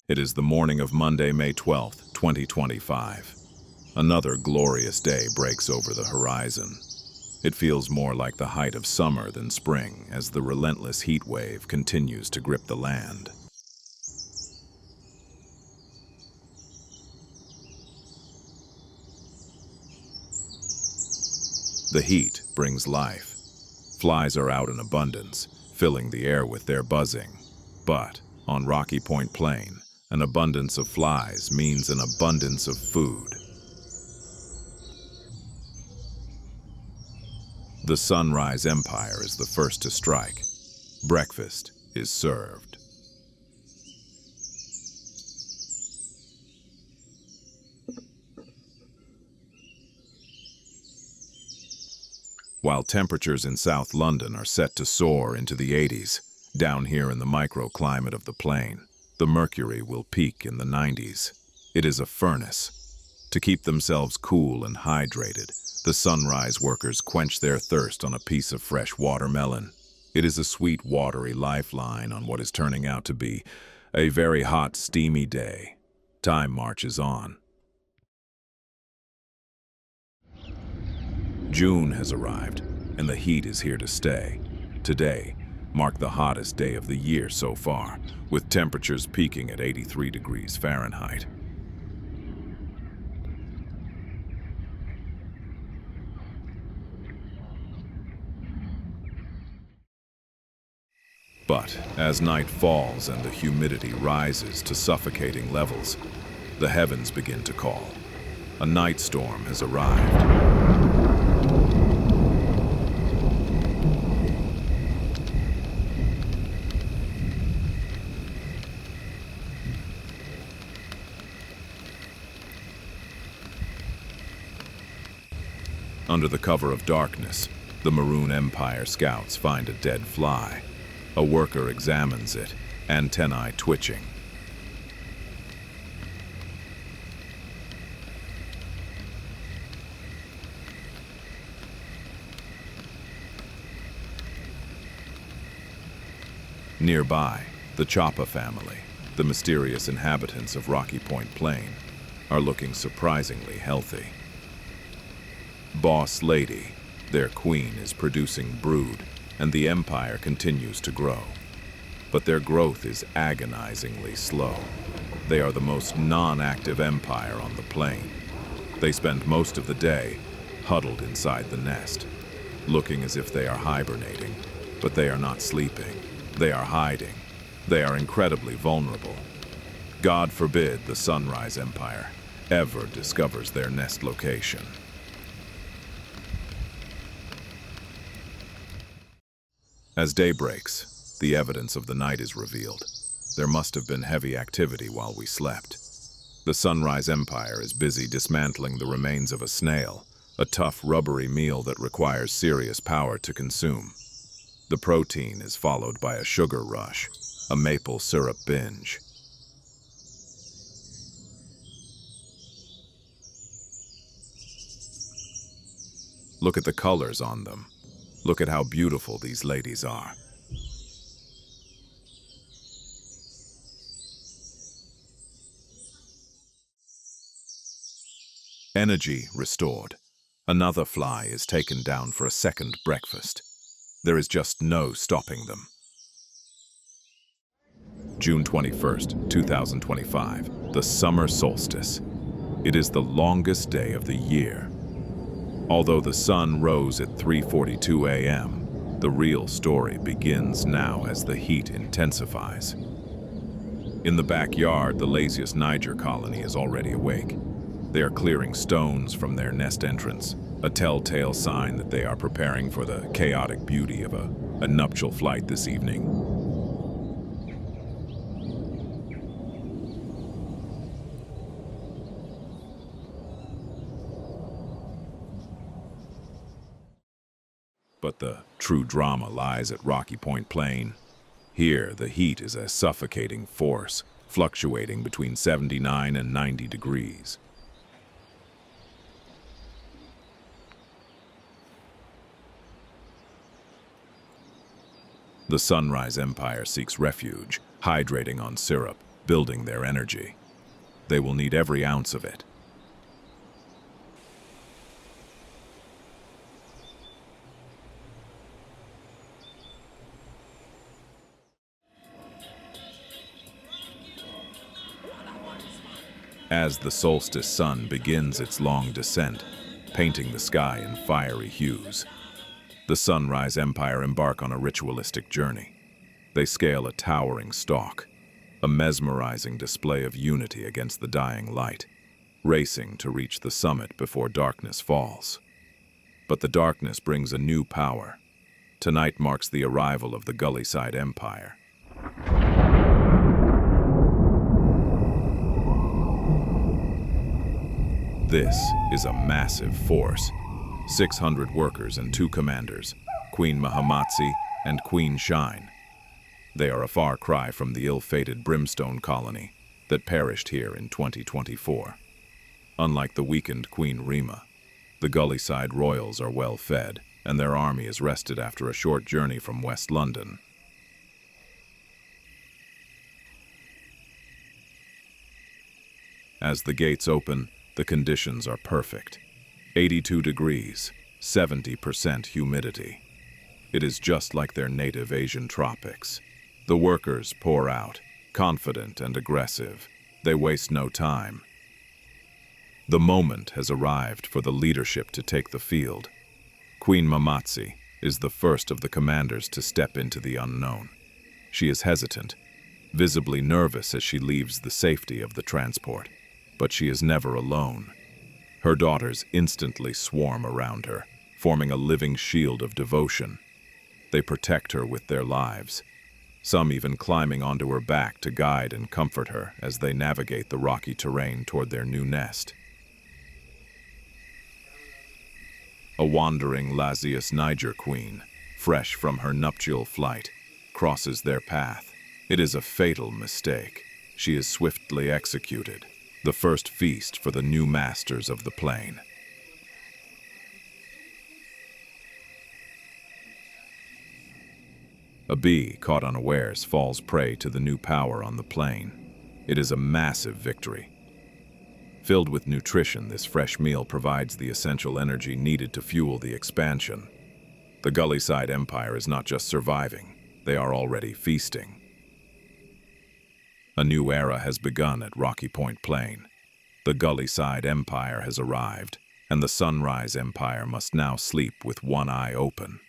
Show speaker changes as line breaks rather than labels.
It is the morning of Monday, May 12th, 2025. Another glorious day breaks over the horizon. It feels more like the height of summer than spring as the relentless heat wave continues to grip the land. The heat brings life. Flies are out in abundance, filling the air with their buzzing. But on Rocky Point Plain, an abundance of flies means an abundance of food. The Sunrise Empire is the first to strike. Breakfast is served. While temperatures in South London are set to soar into the 80s, down here in the microclimate of the plain, the mercury will peak in the 90s. It is a furnace. To keep themselves cool and hydrated, the sunrise workers quench their thirst on a piece of fresh watermelon. It is a sweet, watery lifeline on what is turning out to be a very hot, steamy day. Time marches on. June has arrived, and the heat is here to stay. Today marked the hottest day of the year so far, with temperatures peaking at 83 degrees Fahrenheit. But as night falls and the humidity rises to suffocating levels, the heavens begin to call. A night storm has arrived. Under the cover of darkness, the Maroon Empire scouts find a dead fly. A worker examines it, antennae twitching. Nearby, the Choppa family, the mysterious inhabitants of Rocky Point Plain, are looking surprisingly healthy. Boss Lady, their queen, is producing brood, and the empire continues to grow. But their growth is agonizingly slow. They are the most non-active empire on the plain. They spend most of the day huddled inside the nest, looking as if they are hibernating, but they are not sleeping. They are hiding. They are incredibly vulnerable. God forbid the Sunrise Empire ever discovers their nest location. As day breaks, the evidence of the night is revealed. There must have been heavy activity while we slept. The Sunrise Empire is busy dismantling the remains of a snail, a tough, rubbery meal that requires serious power to consume. The protein is followed by a sugar rush, a maple syrup binge. Look at the colors on them. Look at how beautiful these ladies are. Energy restored. Another fly is taken down for a second breakfast. There is just no stopping them. June 21st, 2025, the summer solstice. It is the longest day of the year. Although the sun rose at 3:42 a.m., the real story begins now as the heat intensifies. In the backyard, the laziest Niger colony is already awake. They are clearing stones from their nest entrance, a telltale sign that they are preparing for the chaotic beauty of a nuptial flight this evening. But the true drama lies at Rocky Point Plain. Here, the heat is a suffocating force, fluctuating between 79 and 90 degrees. The Sunrise Empire seeks refuge, hydrating on syrup, building their energy. They will need every ounce of it. As the solstice sun begins its long descent, painting the sky in fiery hues, the Sunrise Empire embark on a ritualistic journey. They scale a towering stalk, a mesmerizing display of unity against the dying light, racing to reach the summit before darkness falls. But the darkness brings a new power. Tonight marks the arrival of the Gullyside Empire. This is a massive force. 600 workers and 2 commanders, Queen Mahamatsi and Queen Shine. They are a far cry from the ill-fated Brimstone colony that perished here in 2024. Unlike the weakened Queen Rima, the Gullyside royals are well fed, and their army is rested after a short journey from West London. As the gates open, the conditions are perfect. 82 degrees, 70% humidity. It is just like their native Asian tropics. The workers pour out, confident and aggressive. They waste no time. The moment has arrived for the leadership to take the field. Queen Mamatsi is the first of the commanders to step into the unknown. She is hesitant, visibly nervous as she leaves the safety of the transport. But she is never alone. Her daughters instantly swarm around her, forming a living shield of devotion. They protect her with their lives, some even climbing onto her back to guide and comfort her as they navigate the rocky terrain toward their new nest. A wandering Lazius Niger queen, fresh from her nuptial flight, crosses their path. It is a fatal mistake. She is swiftly executed. The first feast for the new masters of the plain. A bee, caught unawares, falls prey to the new power on the plain. It is a massive victory. Filled with nutrition, this fresh meal provides the essential energy needed to fuel the expansion. The Gullyside Empire is not just surviving, they are already feasting. A new era has begun at Rocky Point Plain. The Gullyside Empire has arrived, and the Sunrise Empire must now sleep with one eye open.